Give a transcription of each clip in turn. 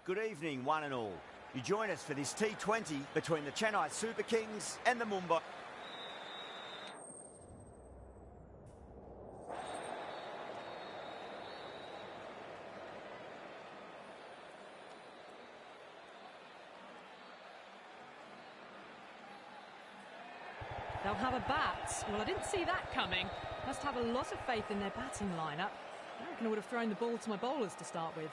Good evening, one and all. You join us for this T20 between the Chennai Super Kings and the Mumbai. They'll have a bat. Well, I didn't see that coming. Must have a lot of faith in their batting lineup. I reckon I would have thrown the ball to my bowlers to start with.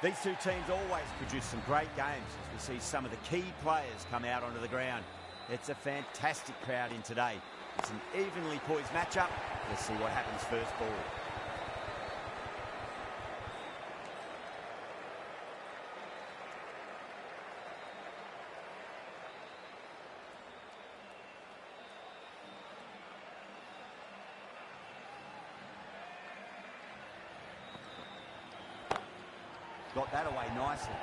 These two teams always produce some great games as we see some of the key players come out onto the ground. It's a fantastic crowd in today. It's an evenly poised matchup. Let's see what happens first ball. Got that away nicely.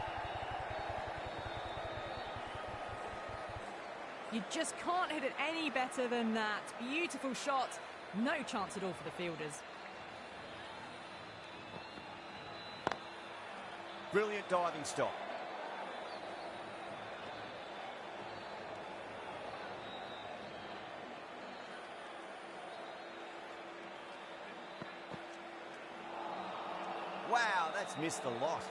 You just can't hit it any better than that. Beautiful shot. No chance at all for the fielders. Brilliant diving stop. Wow, that's missed a lot.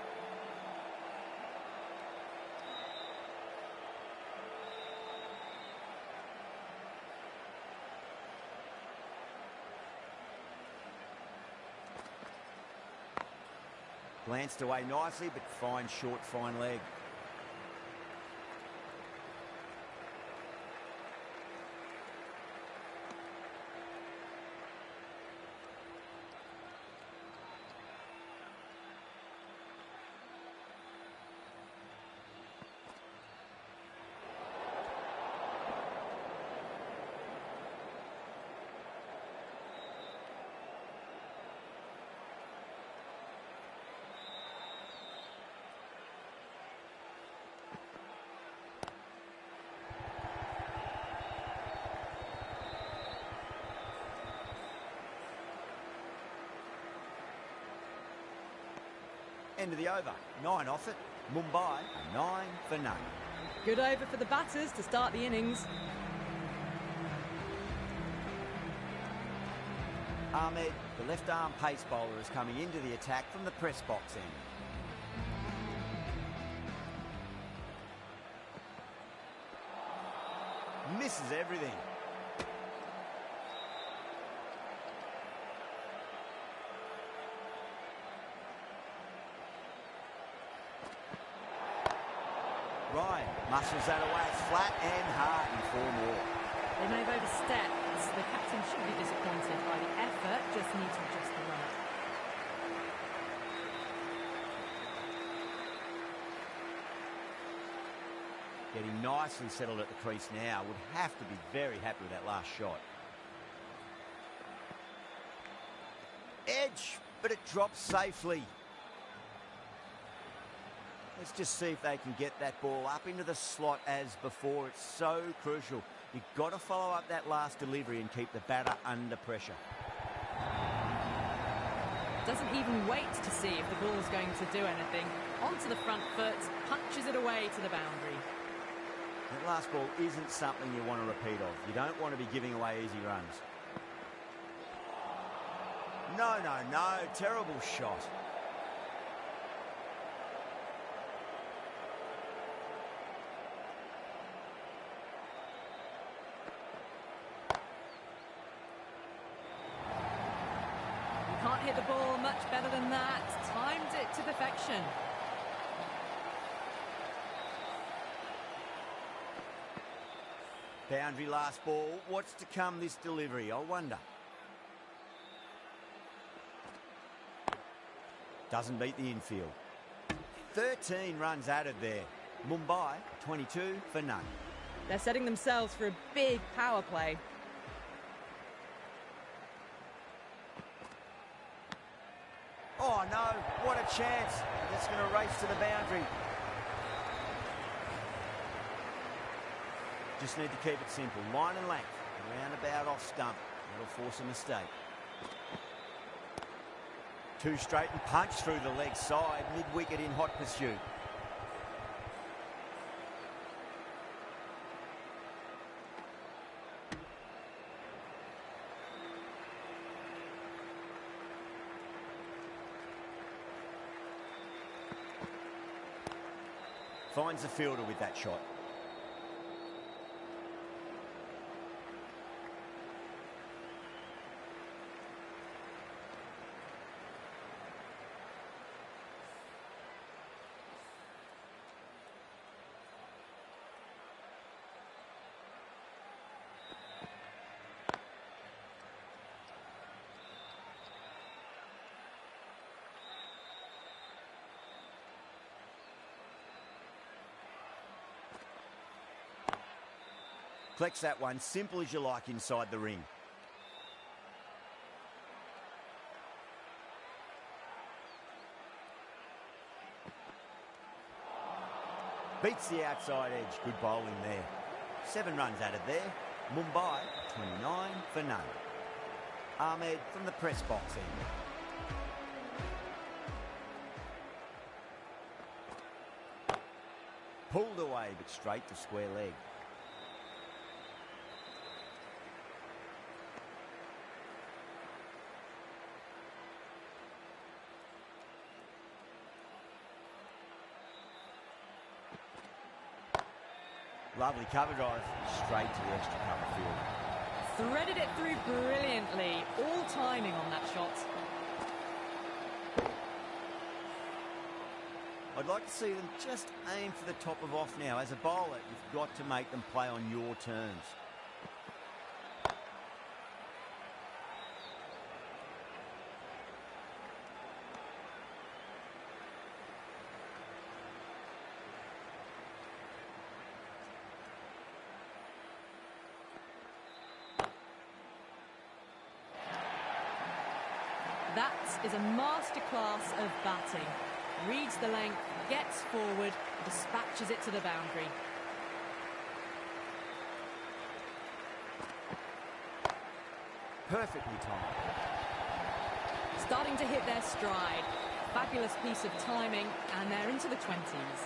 Glanced away nicely, but fine short, fine leg. End of the over. 9 off it. Mumbai, a 9 for none. Good over for the batters to start the innings. Ahmed, the left-arm pace bowler, is coming into the attack from the press box end. Misses everything. Ryan muscles that away flat and hard in 4 more. They may have overstepped. The captain should be disappointed by the effort. Just need to adjust the run-up. Getting nicely settled at the crease now. Would have to be very happy with that last shot. Edge, but it drops safely. Let's just see if they can get that ball up into the slot as before. It's so crucial. You've got to follow up that last delivery and keep the batter under pressure. Doesn't even wait to see if the ball's going to do anything. Onto the front foot, punches it away to the boundary. That last ball isn't something you want to repeat of. You don't want to be giving away easy runs. No, no, no. Terrible shot. Can't hit the ball much better than that. Timed it to perfection. Boundary last ball. What's to come this delivery, I wonder. Doesn't beat the infield. 13 runs added there. Mumbai, 22 for none. They're setting themselves for a big power play. Oh no, what a chance. It's going to race to the boundary. Just need to keep it simple. Line and length. Roundabout off stump. That'll force a mistake. Two straight and punch through the leg side. Mid-wicket in hot pursuit. Finds the fielder with that shot. Collects that one, simple as you like inside the ring. Beats the outside edge. Good bowling there. 7 runs added there. Mumbai, 29 for none. Ahmed from the press box end. Pulled away, but straight to square leg. Lovely cover drive, straight to the extra cover field. Threaded it through brilliantly. All timing on that shot. I'd like to see them just aim for the top of off now. As a bowler, you've got to make them play on your terms. That is a masterclass of batting. Reads the length, gets forward, dispatches it to the boundary. Perfectly timed. Starting to hit their stride. Fabulous piece of timing, and they're into the 20s.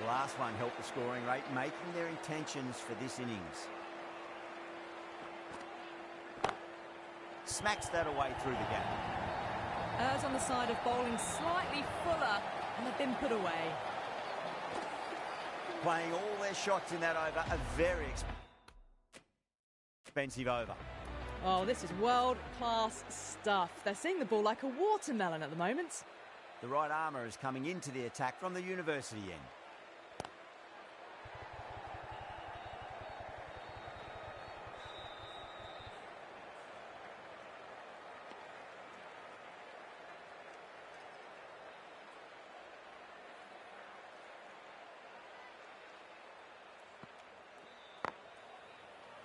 The last one helped the scoring rate, making their intentions for this innings. Smacks that away through the gap. Errs on the side of bowling slightly fuller, and they've been put away. Playing all their shots in that over, a very expensive over. Oh, this is world-class stuff. They're seeing the ball like a watermelon at the moment. The right armour is coming into the attack from the university end.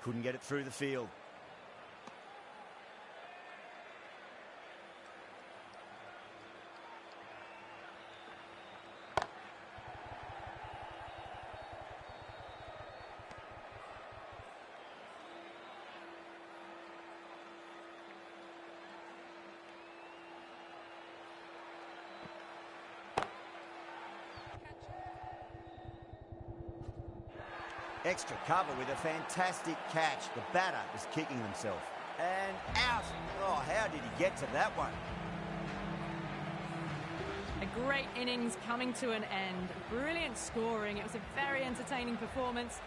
Couldn't get it through the field. Extra cover with a fantastic catch. The batter is kicking himself. And out. Oh, how did he get to that one? A great innings coming to an end. Brilliant scoring. It was a very entertaining performance.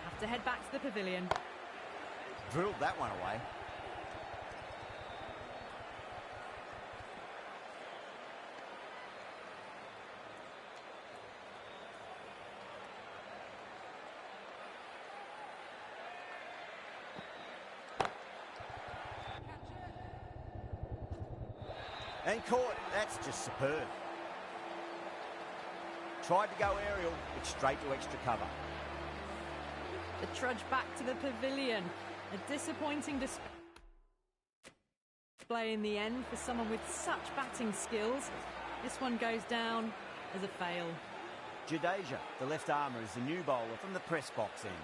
Have to head back to the pavilion. Drilled that one away. And caught. That's just superb. Tried to go aerial, but straight to extra cover. The trudge back to the pavilion. A disappointing display in the end for someone with such batting skills. This one goes down as a fail. Jadeja, the left armour, is the new bowler from the press box end.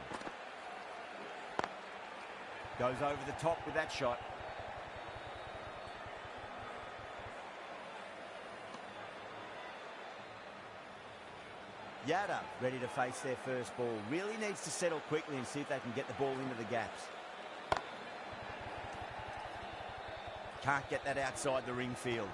Goes over the top with that shot. Yada, ready to face their first ball. Really needs to settle quickly and see if they can get the ball into the gaps. Can't get that outside the ring field.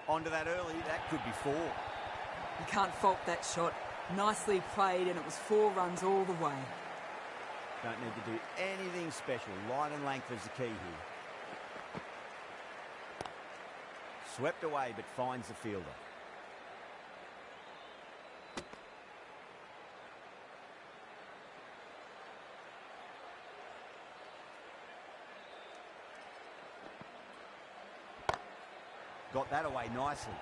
Onto that early, that could be 4. You can't fault that shot. Nicely played, and it was 4 runs all the way. Don't need to do anything special. Line and length is the key here. Swept away, but finds the fielder. Got that away nicely.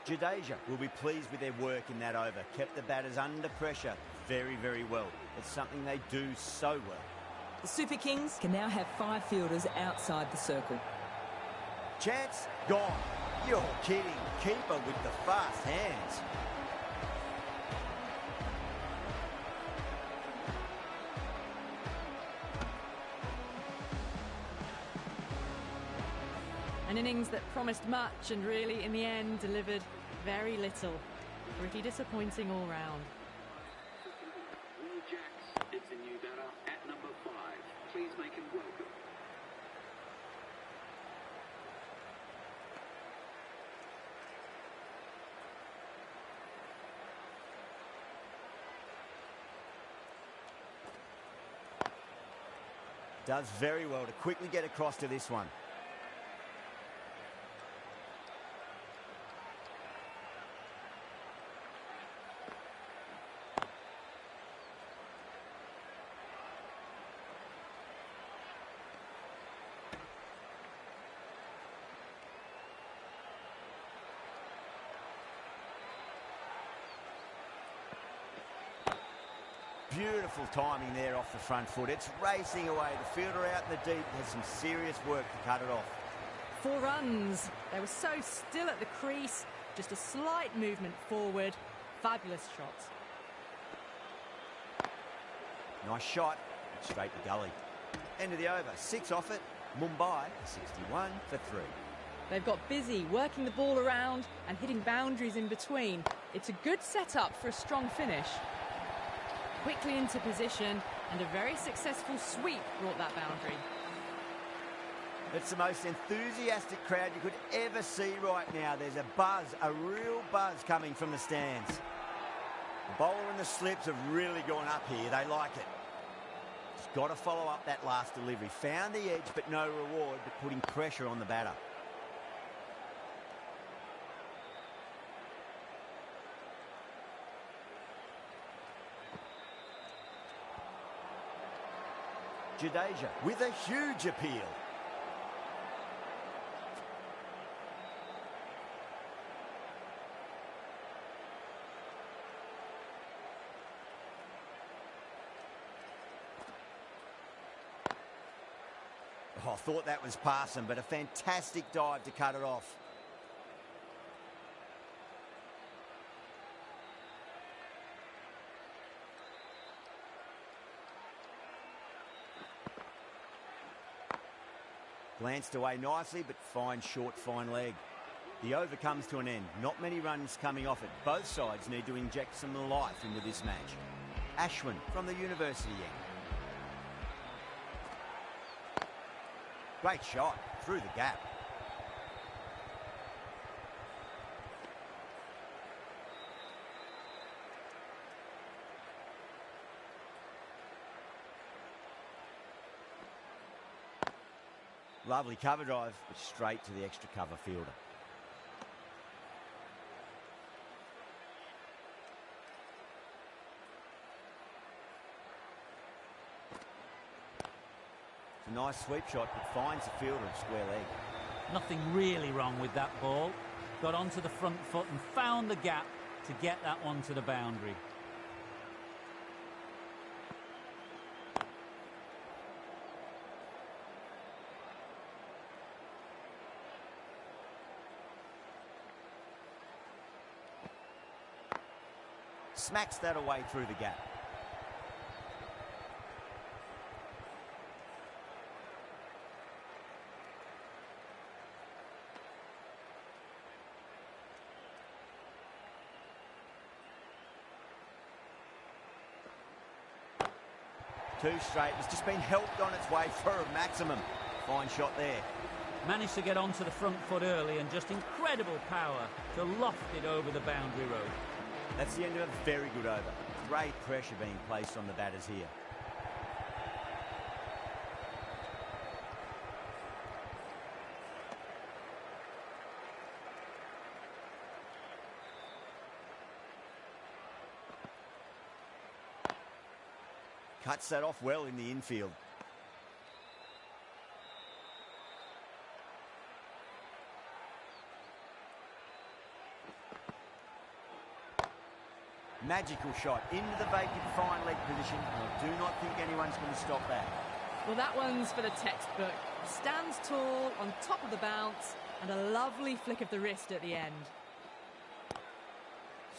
Jadeja will be pleased with their work in that over. Kept the batters under pressure very, very well. It's something they do so well. The Super Kings can now have 5 fielders outside the circle. Chance gone. You're kidding. Keeper with the fast hands. An innings that promised much and really, in the end, delivered very little. Pretty disappointing all round. It's a new batter at number 5. Please make him welcome. Does very well to quickly get across to this one. Beautiful timing there off the front foot. It's racing away. The fielder out in the deep has some serious work to cut it off. 4 runs. They were so still at the crease. Just a slight movement forward. Fabulous shot. Nice shot. Straight to gully. End of the over. 6 off it. Mumbai 61 for 3. They've got busy working the ball around and hitting boundaries in between. It's a good setup for a strong finish. Quickly into position, and a very successful sweep brought that boundary. It's the most enthusiastic crowd you could ever see right now. There's a buzz, a real buzz coming from the stands. The bowler and the slips have really gone up here. They like it. Just got to follow up that last delivery. Found the edge, but no reward, but putting pressure on the batter. Jadeja with a huge appeal. Oh, I thought that was passing, but a fantastic dive to cut it off. Glanced away nicely, but fine short, fine leg. The over comes to an end. Not many runs coming off it. Both sides need to inject some life into this match. Ashwin from the university end. Great shot through the gap. Lovely cover drive, but straight to the extra cover fielder. It's a nice sweep shot, but finds the fielder at square leg. Nothing really wrong with that ball. Got onto the front foot and found the gap to get that one to the boundary. Smacks that away through the gap. Two straight. It's just been helped on its way for a maximum. Fine shot there. Managed to get onto the front foot early and just incredible power to loft it over the boundary road. That's the end of a very good over. Great pressure being placed on the batters here. Cuts that off well in the infield. Magical shot into the vacant fine leg position. I do not think anyone's going to stop that. Well, that one's for the textbook. Stands tall on top of the bounce and a lovely flick of the wrist at the end.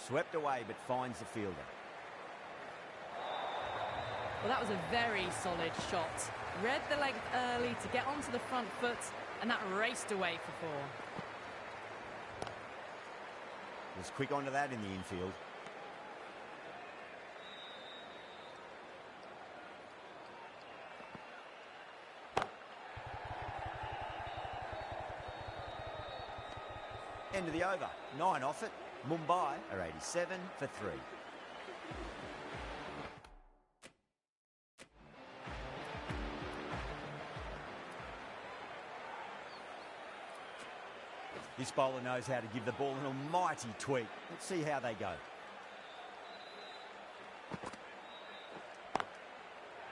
Swept away but finds the fielder. Well, that was a very solid shot. Read the length early to get onto the front foot, and that raced away for four. Was quick onto that in the infield. End of the over. 9 off it. Mumbai are 87 for 3. This bowler knows how to give the ball an almighty tweak. Let's see how they go.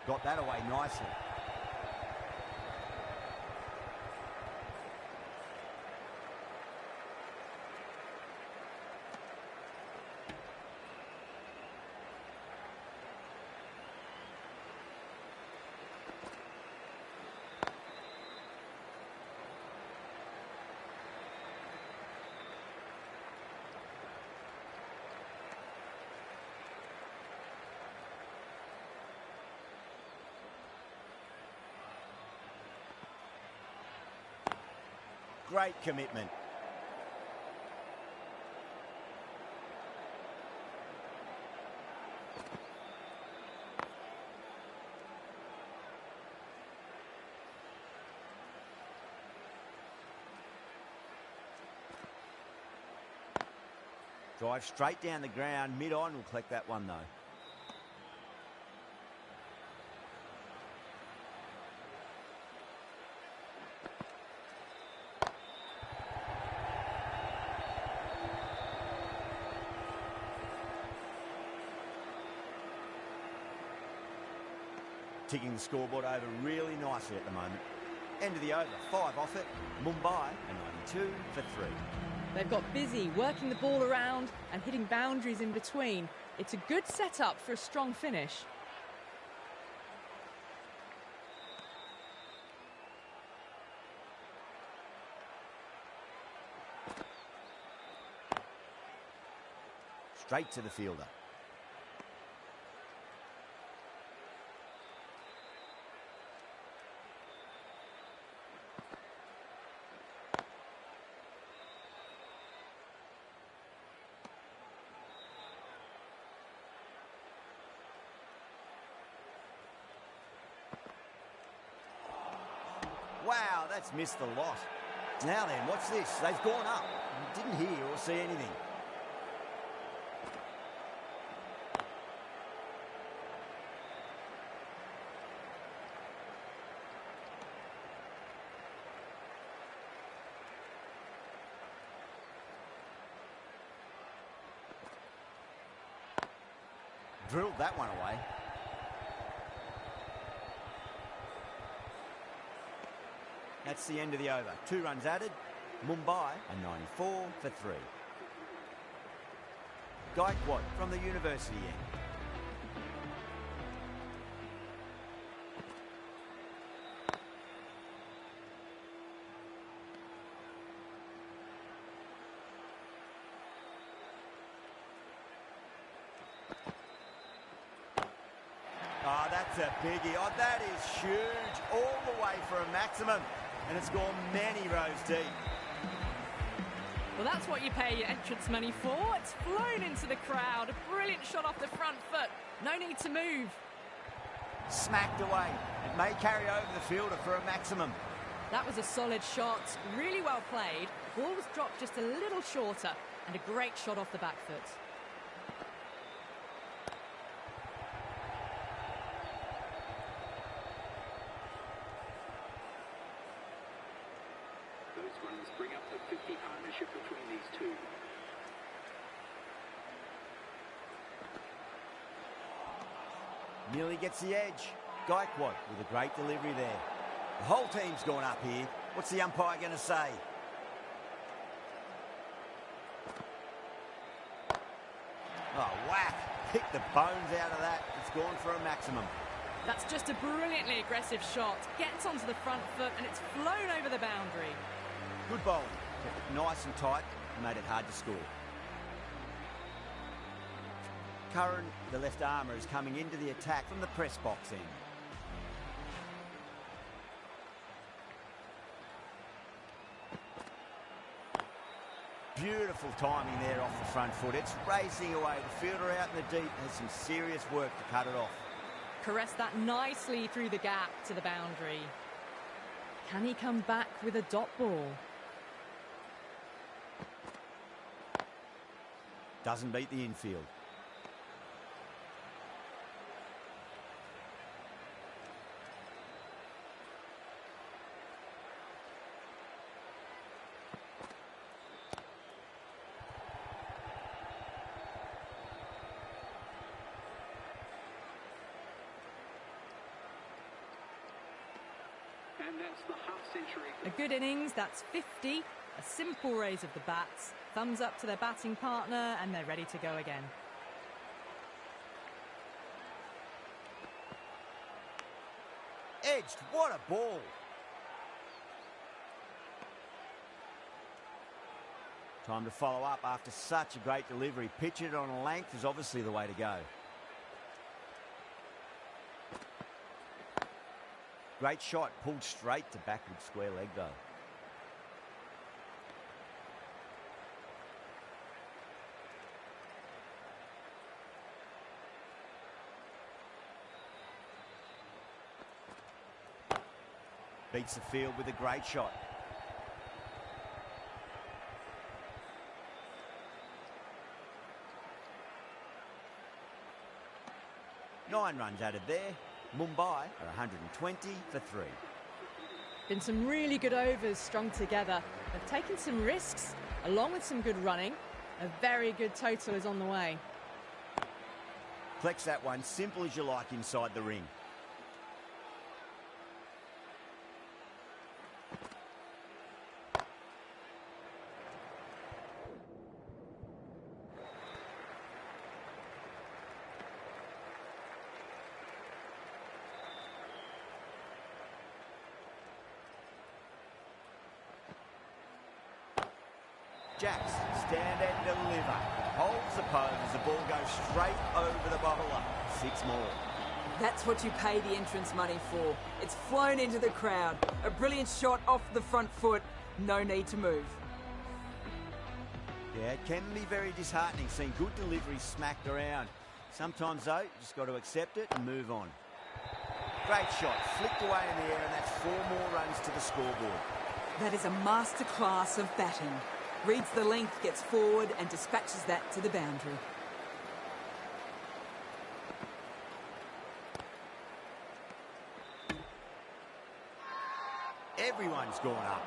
Got that away nicely. Great commitment. Drive straight down the ground, mid-on will collect that one though. Ticking the scoreboard over really nicely at the moment. End of the over, 5 off it. Mumbai are 92 for 3. They've got busy working the ball around and hitting boundaries in between. It's a good setup for a strong finish. Straight to the fielder. Wow, that's missed the lot. Now then, watch this. They've gone up. Didn't hear or see anything. drilled that one away. That's the end of the over. 2 runs added. Mumbai a 94 for 3. Gaikwad from the university end. Oh, that's a biggie. Oh, that is huge. All the way for a maximum. And it's gone many rows deep. Well, that's what you pay your entrance money for. It's flown into the crowd. A brilliant shot off the front foot. No need to move. Smacked away. It may carry over the fielder for a maximum. That was a solid shot. Really well played. Ball was dropped just a little shorter. And a great shot off the back foot. Those runs bring up the 50 partnership between these two. Nearly gets the edge. Gaikwad with a great delivery there. The whole team's gone up here. What's the umpire going to say? Oh, whack. Pick the bones out of that. It's gone for a maximum. That's just a brilliantly aggressive shot. Gets onto the front foot and it's flown over the boundary. Good bowling. Kept it nice and tight and made it hard to score. Curran, the left armour, is coming into the attack from the press box end. Beautiful timing there off the front foot. It's racing away. The fielder out in the deep has some serious work to cut it off. Caressed that nicely through the gap to the boundary. Can he come back with a dot ball? Doesn't beat the infield. And that's the half century. A good innings, that's 50. A simple raise of the bats. Thumbs up to their batting partner and they're ready to go again. Edged, what a ball. Time to follow up after such a great delivery. Pitch it on a length is obviously the way to go. Great shot, pulled straight to backward square leg though. Beats the field with a great shot. Nine runs added there. Mumbai are 120 for 3. Been some really good overs strung together. They've taken some risks, along with some good running. A very good total is on the way. Flex that one, simple as you like inside the ring. Jacks, stand and deliver. Holds the pose as the ball goes straight over the bowler. 6 more. That's what you pay the entrance money for. It's flown into the crowd. A brilliant shot off the front foot. No need to move. Yeah, it can be very disheartening seeing good deliveries smacked around. Sometimes, though, you just got to accept it and move on. Great shot, flicked away in the air, and that's 4 more runs to the scoreboard. That is a masterclass of batting. Reads the length, gets forward and dispatches that to the boundary. Everyone's gone up.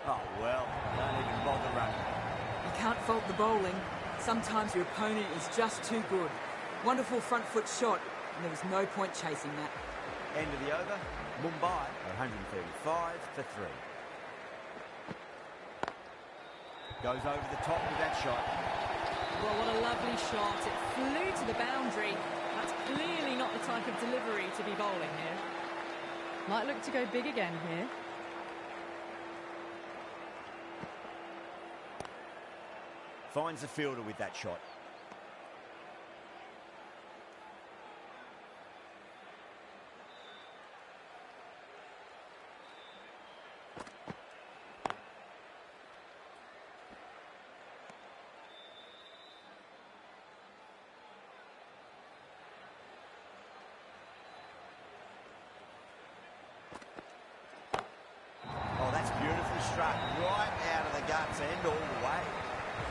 Oh, well, don't even bother running. You Can't fault the bowling. Sometimes your opponent is just too good. Wonderful front foot shot, and there was no point chasing that. End of the over. Mumbai are 135 for 3. Goes over the top with that shot. Well, what a lovely shot. It flew to the boundary. That's clearly not the type of delivery to be bowling here. Might look to go big again here. Finds the fielder with that shot. Oh, that's beautifully struck. Right out of the guts and all the way.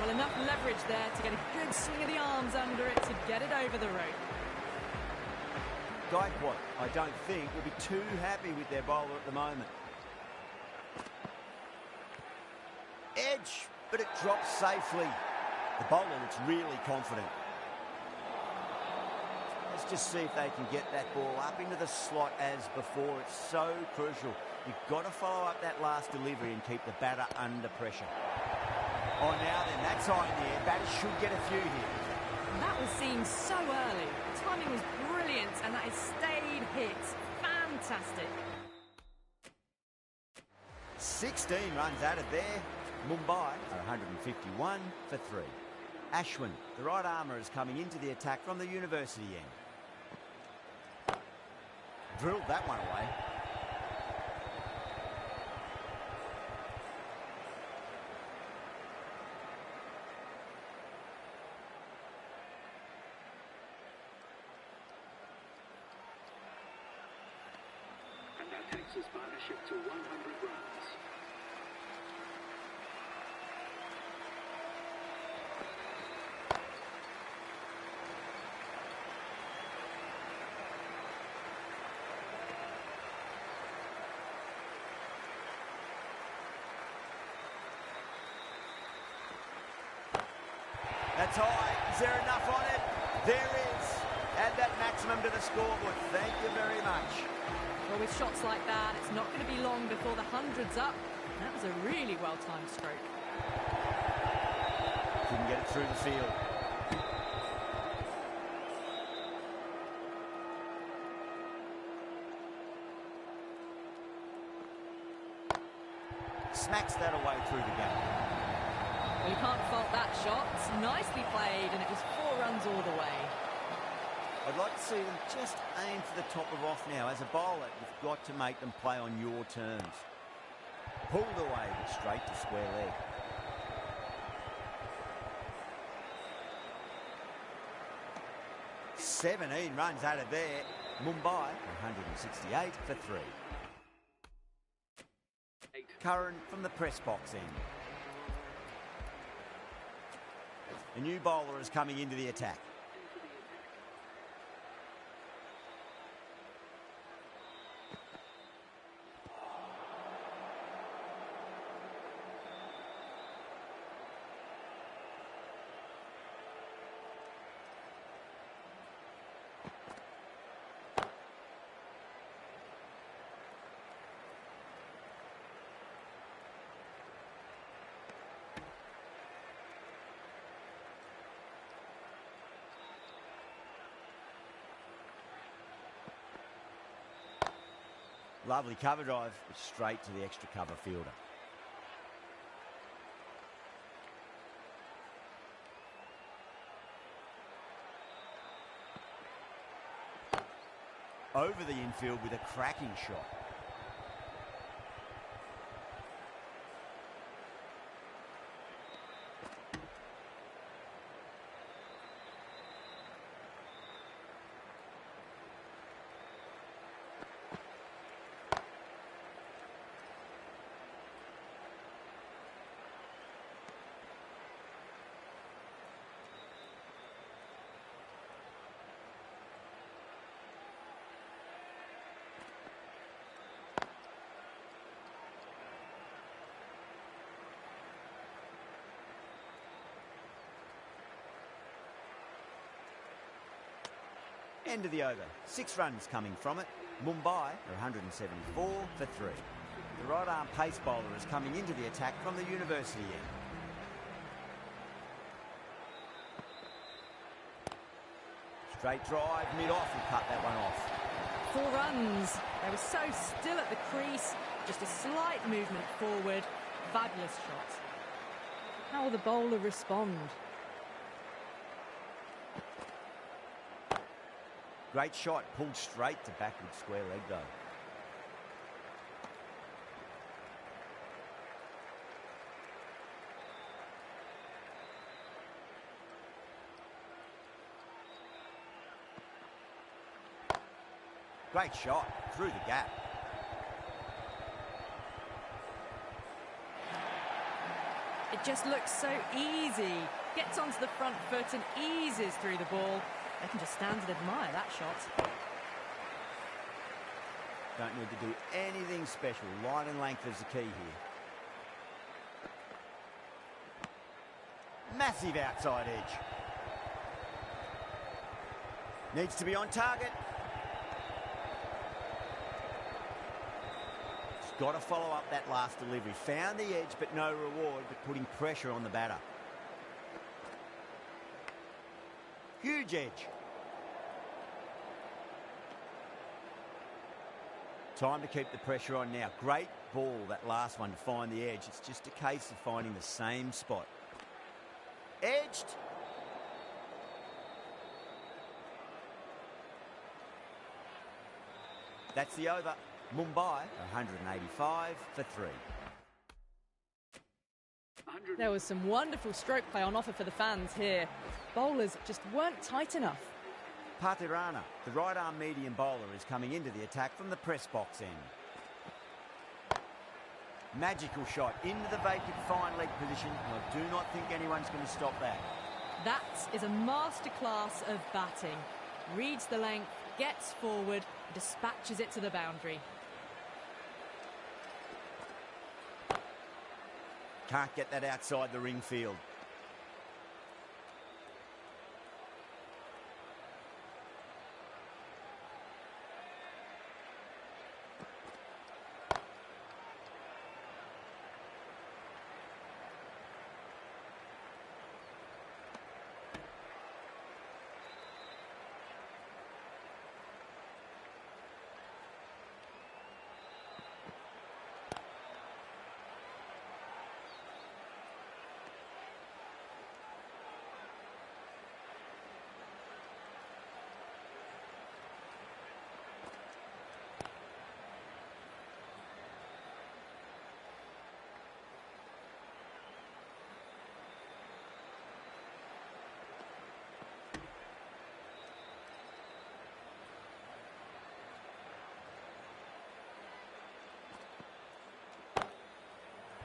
Well, enough leverage there to get a good swing of the arms under it to get it over the rope. Gaikwad, I don't think, will be too happy with their bowler at the moment. Edge, but it drops safely. The bowler looks really confident. Let's just see if they can get that ball up into the slot as before. It's so crucial. You've got to follow up that last delivery and keep the batter under pressure. Oh, now then, that's high in the air. Batters should get a few here. That was seen so early. The timing was brilliant, and that has stayed hit. Fantastic. 16 runs out of there. Mumbai are 151 for 3. Ashwin, the right armour, is coming into the attack from the university end. Drilled that one away. And that takes his partnership to 100 runs. That's high. Is there enough on it? There is. Add that maximum to the scoreboard. Thank you very much. Well, with shots like that, it's not going to be long before the 100's up. That was a really well-timed stroke. Couldn't get it through the field. Smacks that away through the gap. Well, you can't fault that shot. It's nicely played, and it was 4 runs all the way. I'd like to see them just aim for the top of off now. As a bowler, you've got to make them play on your terms. Pulled away, but straight to square leg. "17 runs out of there. Mumbai, 168 for 3. Curran from the press box end. A new bowler is coming into the attack. Lovely cover drive, but straight to the extra cover fielder. Over the infield with a cracking shot. End of the over. 6 runs coming from it. Mumbai are 174 for 3. The right-arm pace bowler is coming into the attack from the university end. Straight drive, mid-off, and cut that one off. 4 runs. They were so still at the crease. Just a slight movement forward. Fabulous shot. How will the bowler respond? Great shot, pulled straight to backward square leg though. Great shot, through the gap. It just looks so easy. Gets onto the front foot and eases through the ball. They can just stand and admire that shot. Don't need to do anything special. Line and length is the key here. Massive outside edge. Needs to be on target. Got to follow up that last delivery. Found the edge, but no reward, but putting pressure on the batter. Huge edge. Time to keep the pressure on now. Great ball, that last one, to find the edge. It's just a case of finding the same spot. Edged. That's the over. Mumbai, 185 for 3. There was some wonderful stroke play on offer for the fans here. Bowlers just weren't tight enough. Patirana, the right-arm medium bowler, is coming into the attack from the press box end. Magical shot into the vacant fine leg position, and I do not think anyone's going to stop that. That is a masterclass of batting. Reads the length, gets forward, dispatches it to the boundary. Can't get that outside the ring field.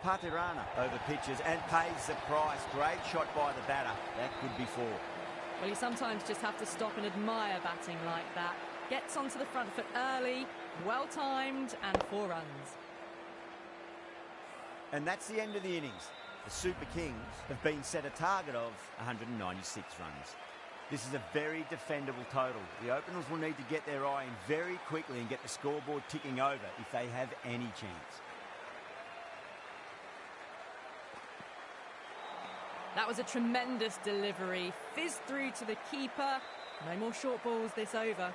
Patirana over pitches and pays the price. Great shot by the batter. That could be 4. Well, you sometimes just have to stop and admire batting like that. Gets onto the front foot early, well-timed, and 4 runs. And that's the end of the innings. The Super Kings have been set a target of 196 runs. This is a very defendable total. The openers will need to get their eye in very quickly and get the scoreboard ticking over if they have any chance. That was a tremendous delivery. Fizzed through to the keeper. No more short balls this over.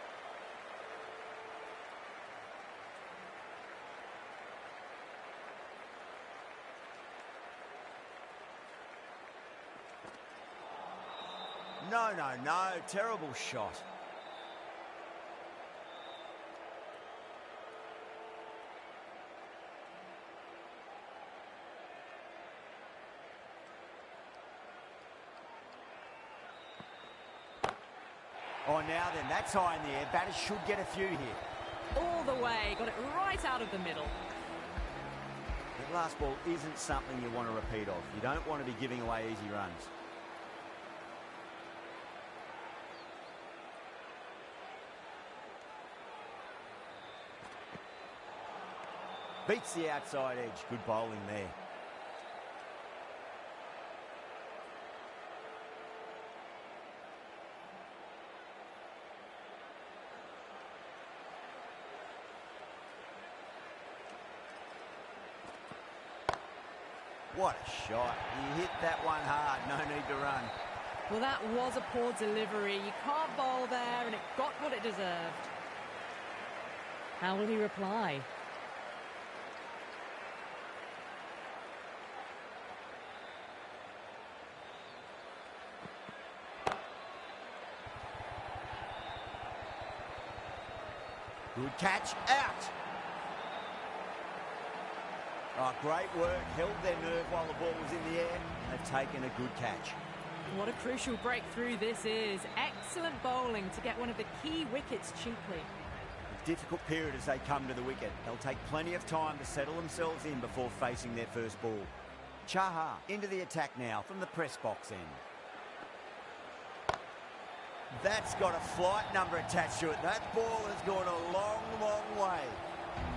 No, no, no. Terrible shot. Oh, now then, that's high in the air. Batters should get a few here. All the way. Got it right out of the middle. That last ball isn't something you want to repeat of. You don't want to be giving away easy runs. Beats the outside edge. Good bowling there. What a shot. He hit that one hard. No need to run. Well, that was a poor delivery. You can't bowl there, and it got what it deserved. How will he reply? Good catch, out. Oh, great work. Held their nerve while the ball was in the air. They've taken a good catch. What a crucial breakthrough this is. Excellent bowling to get one of the key wickets cheaply. A difficult period as they come to the wicket. They'll take plenty of time to settle themselves in before facing their first ball. Chahar into the attack now from the press box end. That's got a flight number attached to it. That ball has gone a long, long way.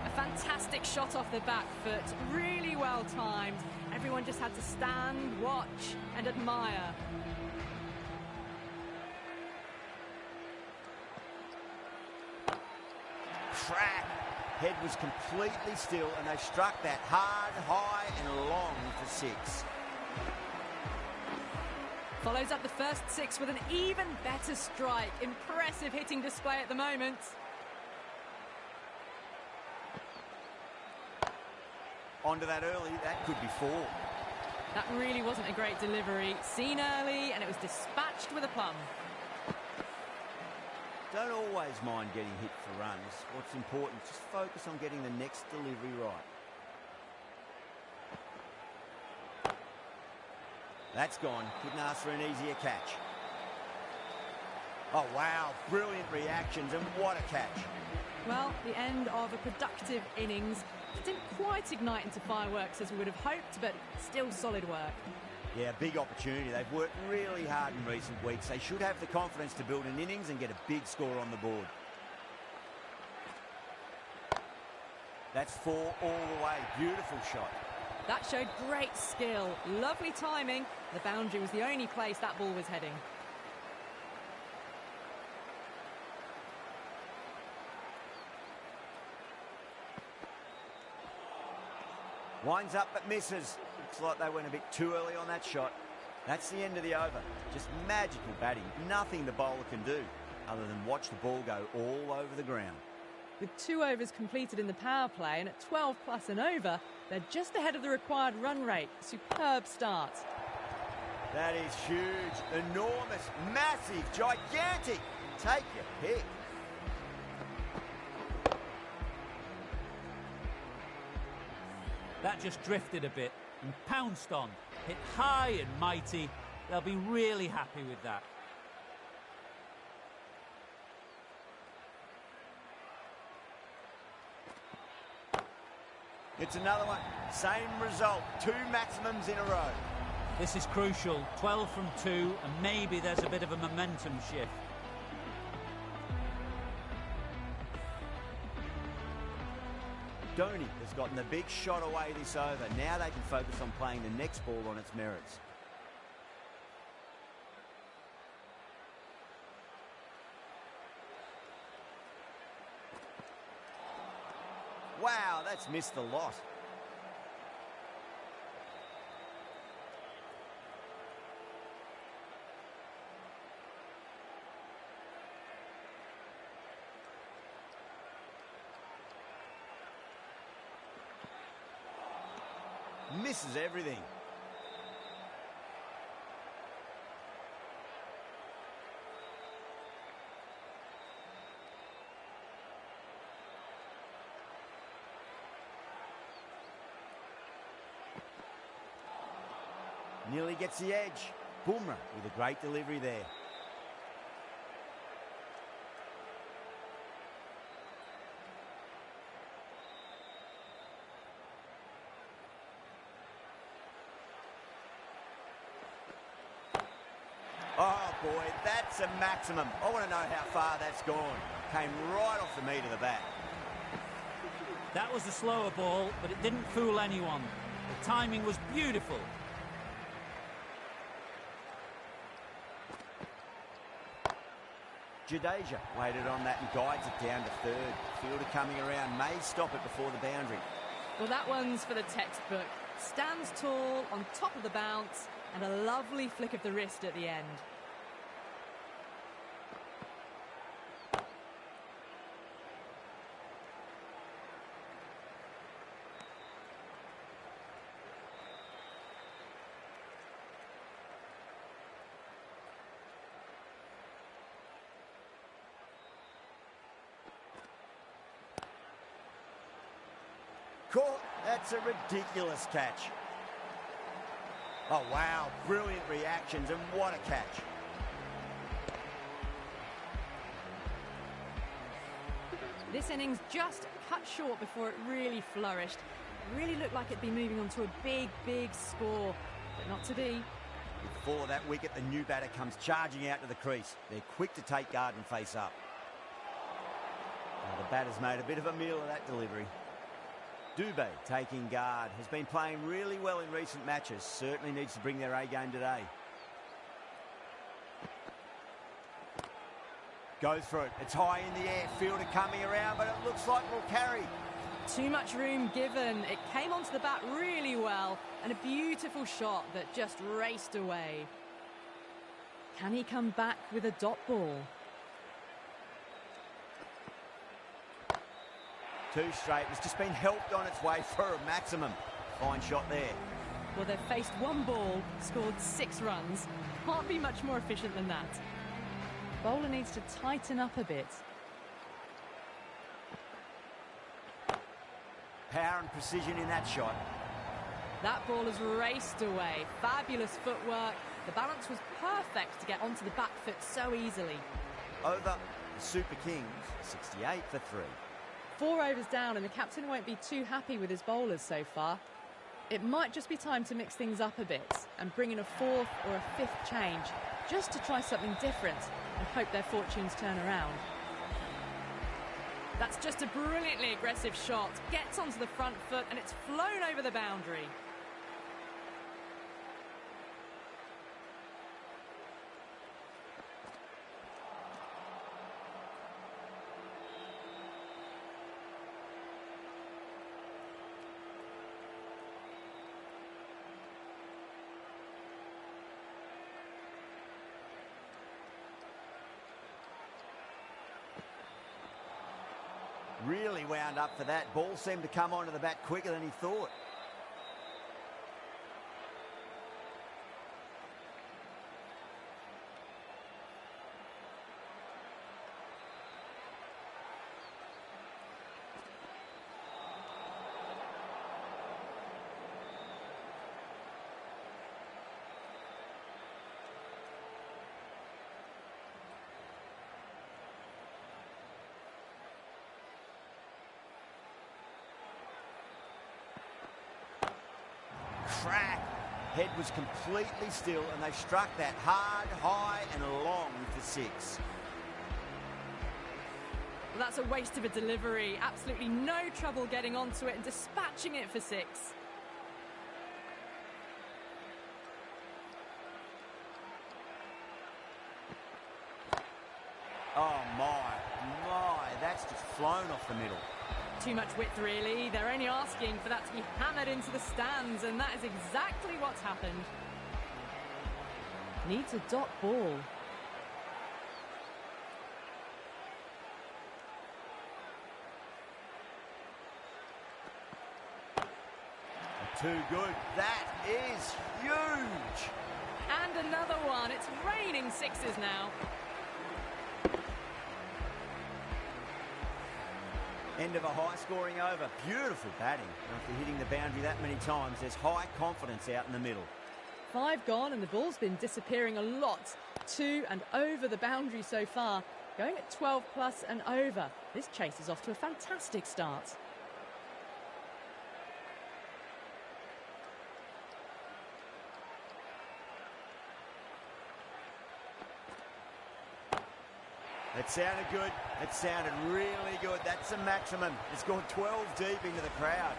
A fantastic shot off the back foot, really well timed. Everyone just had to stand, watch and admire. Crack! Head was completely still and they struck that hard, high and long for 6. Follows up the first 6 with an even better strike. Impressive hitting display at the moment. Onto that early, that could be 4. That really wasn't a great delivery. Seen early and it was dispatched with a plum. Don't always mind getting hit for runs. What's important, just focus on getting the next delivery right. That's gone. Couldn't ask for an easier catch. Oh, wow. Brilliant reactions, and what a catch. Well, the end of a productive innings. It didn't quite ignite into fireworks as we would have hoped, but still solid work. Yeah, big opportunity. They've worked really hard in recent weeks. They should have the confidence to build an innings and get a big score on the board. That's 4 all the way. Beautiful shot. That showed great skill. Lovely timing. The boundary was the only place that ball was heading. Winds up but misses. Looks like they went a bit too early on that shot. That's the end of the over. Just magical batting. Nothing the bowler can do other than watch the ball go all over the ground. With 2 overs completed in the power play and at 12 plus and over, they're just ahead of the required run rate. Superb start. That is huge, enormous, massive, gigantic. Take your pick. That just drifted a bit and pounced on. Hit high and mighty. They'll be really happy with that. It's another one. Same result. 2 maximums in a row. This is crucial. 12 from 2, and maybe there's a bit of a momentum shift. Dhoni has gotten the big shot away this over. Now they can focus on playing the next ball on its merits. Wow, that's missed the lot. Misses everything. Nearly gets the edge. Bumrah with a great delivery there. Oh boy, that's a maximum. I want to know how far that's gone. Came right off the meat of the bat. That was a slower ball, but it didn't fool anyone. The timing was beautiful. Jadeja waited on that and guides it down to third. Fielder coming around may stop it before the boundary. Well, that one's for the textbook. Stands tall on top of the bounce, and a lovely flick of the wrist at the end. Caught. That's a ridiculous catch. Oh, wow. Brilliant reactions, and what a catch. This innings just cut short before it really flourished. It really looked like it'd be moving on to a big, big score, but not to be. Before that wicket, the new batter comes charging out to the crease. They're quick to take guard and face up. The batter's made a bit of a meal of that delivery. Dubé taking guard, has been playing really well in recent matches, certainly needs to bring their A game today. Goes for it, it's high in the air, fielder coming around, but it looks like we'll carry. Too much room given. It came onto the bat really well, and a beautiful shot that just raced away. Can he come back with a dot ball? Two straight, it's just been helped on its way for a maximum. Fine shot there. Well, they've faced one ball, scored 6 runs. Can't be much more efficient than that. Bowler needs to tighten up a bit. Power and precision in that shot. That ball has raced away. Fabulous footwork. The balance was perfect to get onto the back foot so easily. Over the Super Kings, 68 for 3. 4 overs down, and the captain won't be too happy with his bowlers so far. It might just be time to mix things up a bit and bring in a 4th or a 5th change, just to try something different and hope their fortunes turn around. That's just a brilliantly aggressive shot. Gets onto the front foot, and it's flown over the boundary. Really wound up for that. Ball seemed to come onto the bat quicker than he thought. Crack. Head was completely still, and they struck that hard, high and long for 6. Well, that's a waste of a delivery. Absolutely no trouble getting onto it and dispatching it for 6. Oh my, that's just flown off the middle. Too much width, really. They're only asking for that to be hammered into the stands, and that is exactly what's happened. Needs a dot ball. Too good. That is huge. And another one. It's raining 6s now. End of a high-scoring over. Beautiful batting. After hitting the boundary that many times, there's high confidence out in the middle. 5 gone, and the ball's been disappearing a lot. 2 and over the boundary so far. Going at 12 plus and over. This chase is off to a fantastic start. It sounded good. It sounded really good. That's the maximum. It's gone 12 deep into the crowd.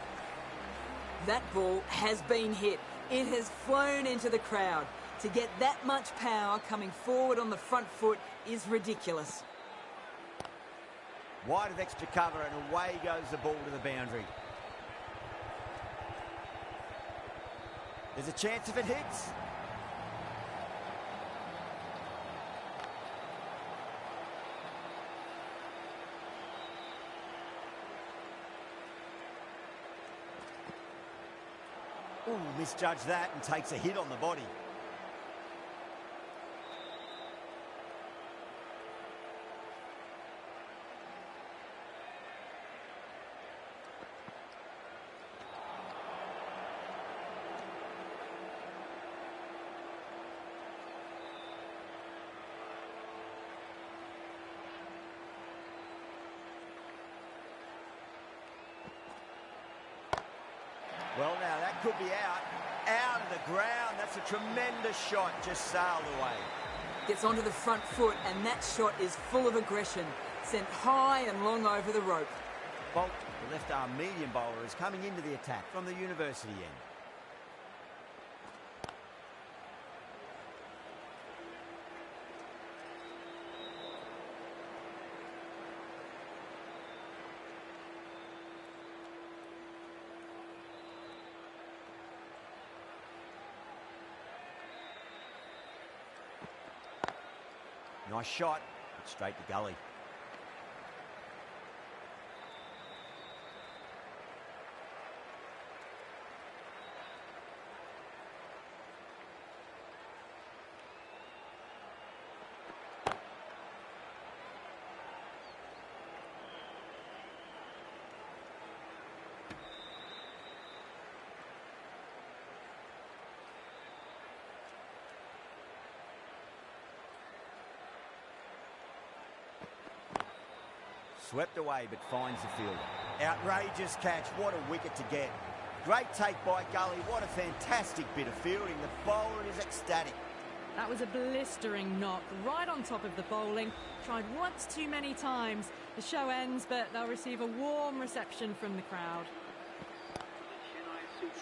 That ball has been hit. It has flown into the crowd. To get that much power coming forward on the front foot is ridiculous. Wide of extra cover, and away goes the ball to the boundary. There's a chance if it hits. Ooh, misjudged that and takes a hit on the body. Well, now that could be out of the ground. That's a tremendous shot, just sailed away. Gets onto the front foot, and that shot is full of aggression. Sent high and long over the rope. Bolt, the left-arm medium bowler, is coming into the attack from the university end. Nice shot, straight to gully. Swept away, but finds the fielder. Outrageous catch. What a wicket to get. Great take by Gully. What a fantastic bit of fielding. The bowler is ecstatic. That was a blistering knock right on top of the bowling. Tried once too many times. The show ends, but they'll receive a warm reception from the crowd.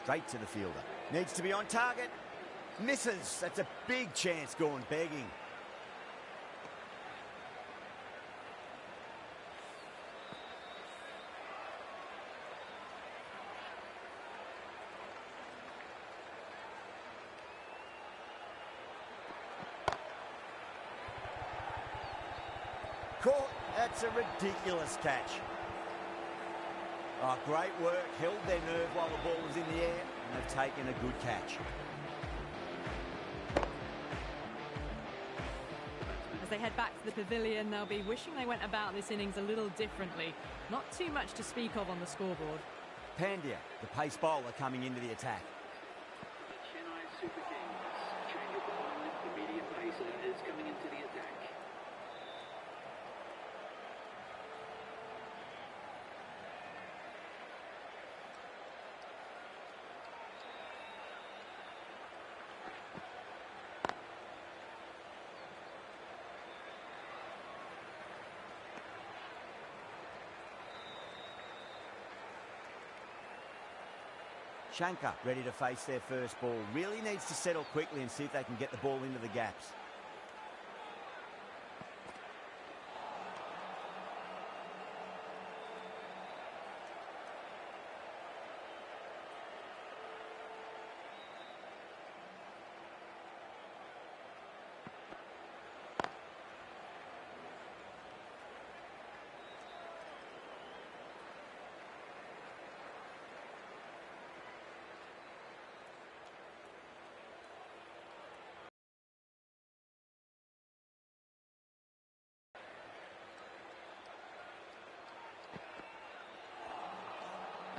Straight to the fielder. Needs to be on target. Misses. That's a big chance gone begging. Caught. That's a ridiculous catch. Oh, great work. Held their nerve while the ball was in the air, and they've taken a good catch. As they head back to the pavilion, they'll be wishing they went about this innings a little differently. Not too much to speak of on the scoreboard. Pandya, the pace bowler, coming into the attack. Chennai Super Kings. Change of bowling. The medium pacer is coming into the attack. Shankar ready to face their first ball. Really needs to settle quickly and see if they can get the ball into the gaps.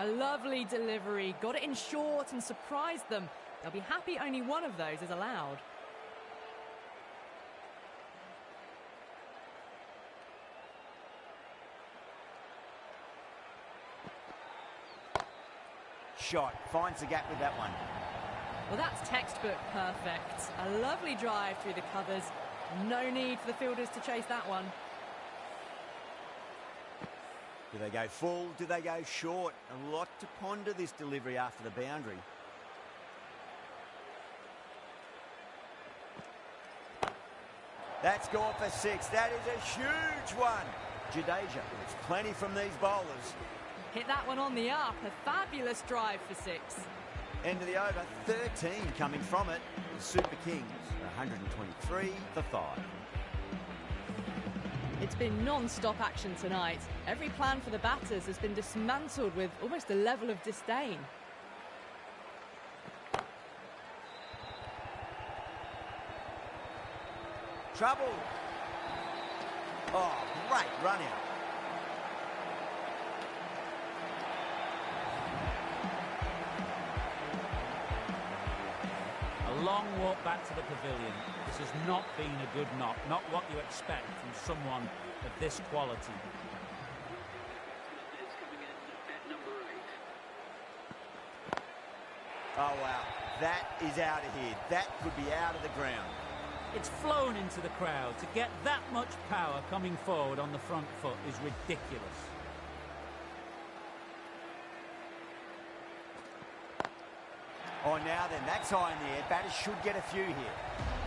A lovely delivery, got it in short and surprised them. They'll be happy only one of those is allowed. Shot, finds the gap with that one. Well, that's textbook perfect. A lovely drive through the covers. No need for the fielders to chase that one. Do they go full? Do they go short? A lot to ponder this delivery after the boundary. That's gone for 6. That is a huge one. Jadeja, it's plenty from these bowlers. Hit that one on the up. A fabulous drive for 6. End of the over, 13 coming from it. The Super Kings, 123 for 5. It's been non-stop action tonight. Every plan for the batters has been dismantled with almost a level of disdain. Trouble. Oh, great run out. A long walk back to the pavilion. This has not been a good knock, not what you expect from someone of this quality. Is coming in at number 8. Oh, wow. That is out of here. That could be out of the ground. It's flown into the crowd. To get that much power coming forward on the front foot is ridiculous. Oh, now then, that's high in the air. Batters should get a few here.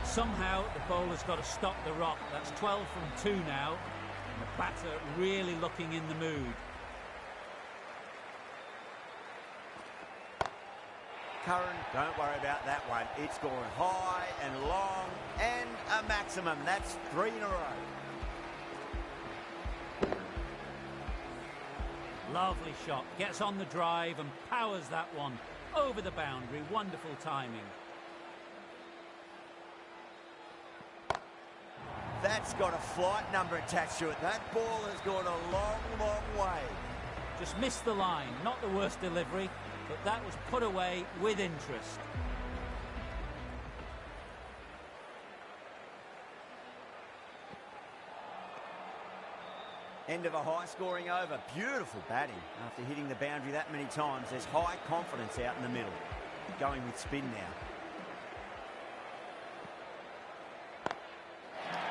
Somehow the bowler's got to stop the rock. That's 12 from 2 now. And the batter really looking in the mood. Curran, don't worry about that one. It's gone high and long and a maximum. That's 3 in a row. Lovely shot. Gets on the drive and powers that one over the boundary. Wonderful timing. That's got a flight number attached to it. That ball has gone a long, long way. Just missed the line. Not the worst delivery, but that was put away with interest. End of a high-scoring over. Beautiful batting. After hitting the boundary that many times, there's high confidence out in the middle. Going with spin now.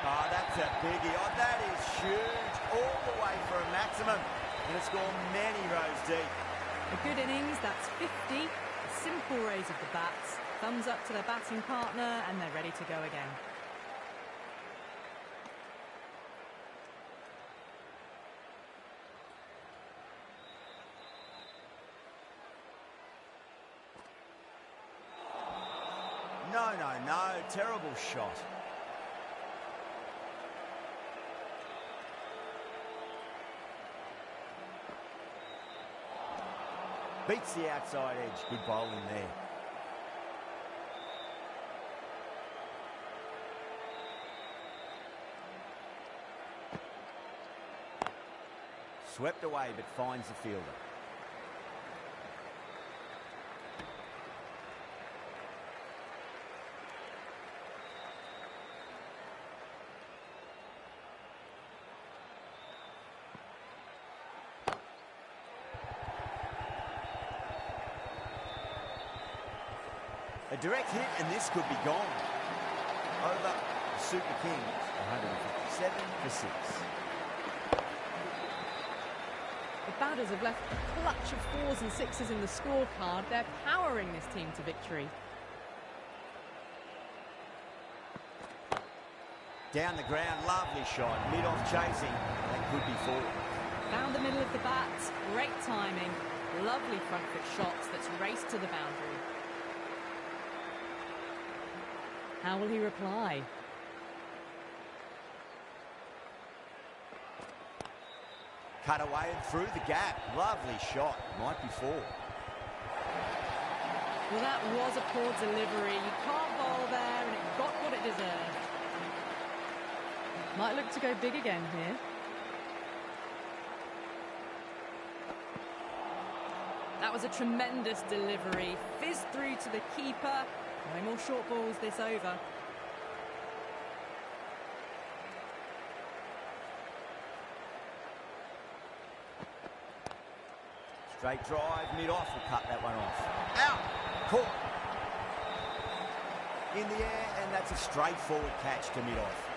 Oh, that's a biggie. Oh, that is huge. All the way for a maximum. And it's gone many rows deep. A good innings, that's 50. A simple raise of the bats. Thumbs up to their batting partner, and they're ready to go again. No, no, no. Terrible shot. Beats the outside edge. Good bowling there. Swept away but finds the fielder. A direct hit and this could be gone. Over the Super Kings, 157 for 6. The batters have left a clutch of 4s and 6s in the scorecard. They're powering this team to victory. Down the ground, lovely shot. Mid-off chasing. That could be 4. Down the middle of the bat, great timing. Lovely front foot shots that's raced to the boundary. How will he reply? Cut away and through the gap. Lovely shot. Might be 4. Well, that was a poor delivery. You can't bowl there, and it got what it deserved. Might look to go big again here. That was a tremendous delivery. Fizzed through to the keeper. No more short balls this over. Straight drive, mid-off will cut that one off. Out! Caught. In the air, and that's a straightforward catch to mid-off.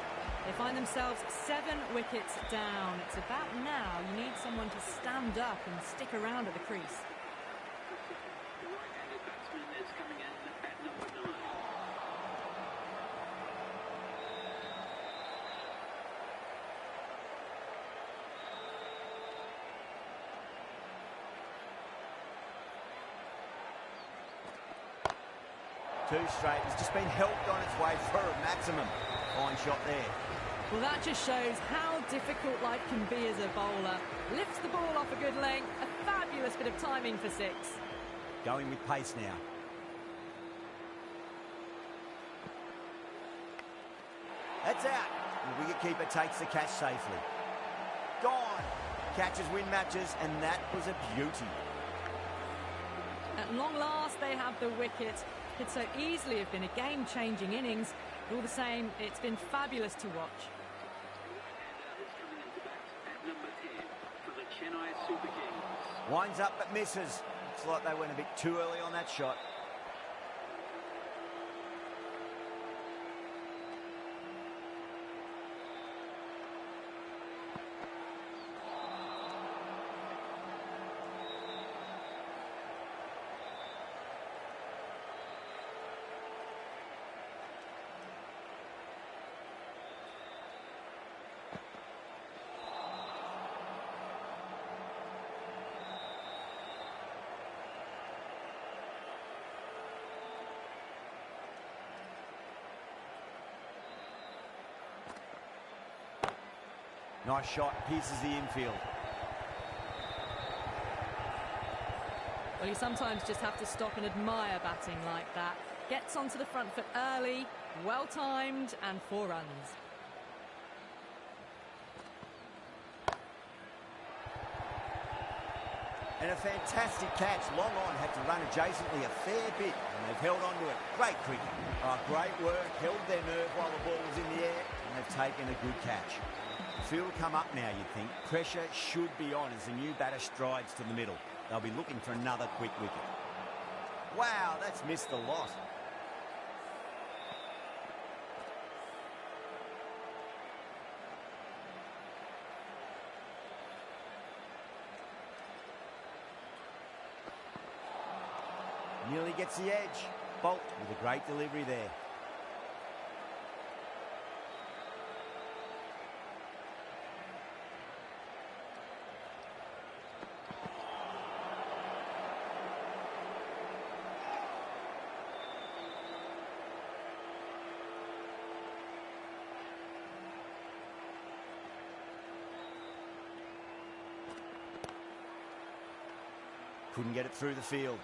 They find themselves 7 wickets down. It's about now you need someone to stand up and stick around at the crease. The right-handed batsman is coming in at number 9. Too straight. It's just been helped on its way for a maximum. Fine shot there. Well, that just shows how difficult life can be as a bowler. Lifts the ball off a good length. A fabulous bit of timing for 6. Going with pace now. That's out. The wicketkeeper takes the catch safely. Gone. Catches win matches, and that was a beauty. At long last, they have the wicket. Could so easily have been a game-changing innings. All the same, it's been fabulous to watch. At number 10 for the Chennai Super Kings. Winds up but misses. Looks like they went a bit too early on that shot. Nice shot, pierces the infield. Well, you sometimes just have to stop and admire batting like that. Gets onto the front foot early, well-timed, and 4 runs. And a fantastic catch. Long on, had to run adjacently a fair bit, and they've held on to it. Great cricket. Great work, held their nerve while the ball was in the air, and they've taken a good catch. Field come up now, you'd think. Pressure should be on as the new batter strides to the middle. They'll be looking for another quick wicket. Wow, that's missed a lot. Nearly gets the edge. Bolt with a great delivery there. Couldn't get it through the field.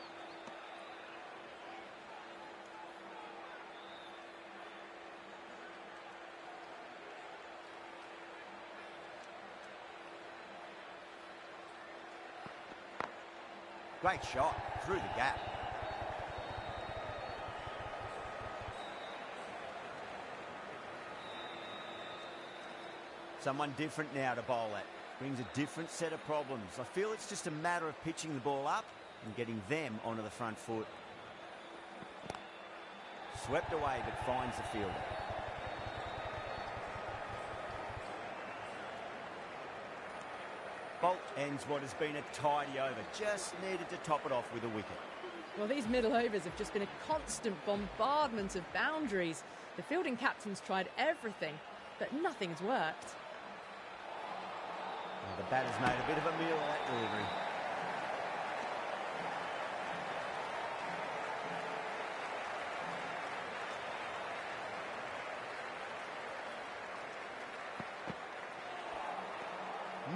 Great shot through the gap. Someone different now to bowl at. Brings a different set of problems. I feel it's just a matter of pitching the ball up and getting them onto the front foot. Swept away but finds the fielder. Bolt ends what has been a tidy over. Just needed to top it off with a wicket. Well, these middle overs have just been a constant bombardment of boundaries. The fielding captain's tried everything, but nothing's worked. Well, the batter's made a bit of a meal of that delivery.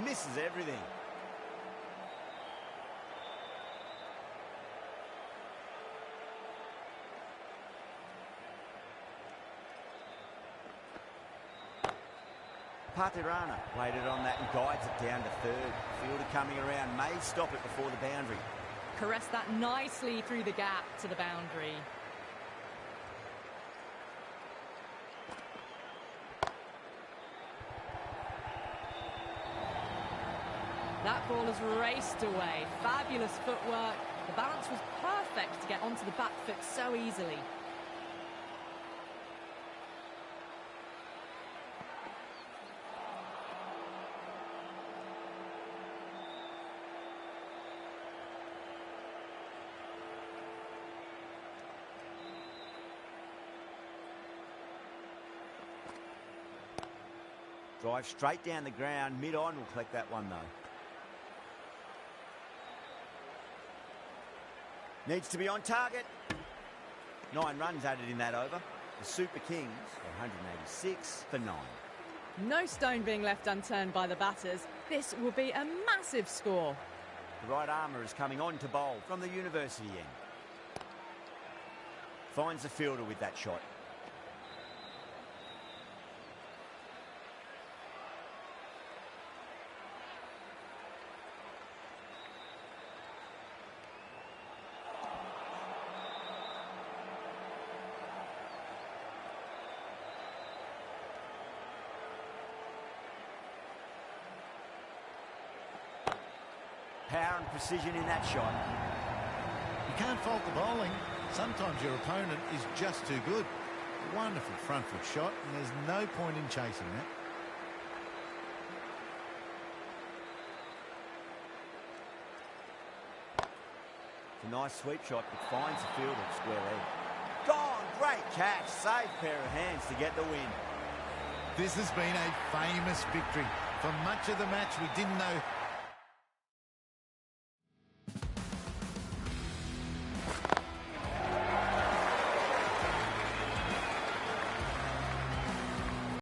Misses everything. Patirana waited on that and guides it down to third. Fielder coming around may stop it before the boundary. Caressed that nicely through the gap to the boundary. That ball has raced away. Fabulous footwork. The balance was perfect to get onto the back foot so easily. Drive straight down the ground. Mid-on will collect that one though. Needs to be on target. 9 runs added in that over. The Super Kings are 186 for 9. No stone being left unturned by the batters. This will be a massive score. The right armour is coming on to bowl from the university end. Finds the fielder with that shot. Power and precision in that shot. You can't fault the bowling. Sometimes your opponent is just too good. Wonderful front foot shot, and there's no point in chasing that. It's a nice sweep shot that finds the fielder at square leg. Gone! Great catch. Safe pair of hands to get the win. This has been a famous victory. For much of the match, we didn't know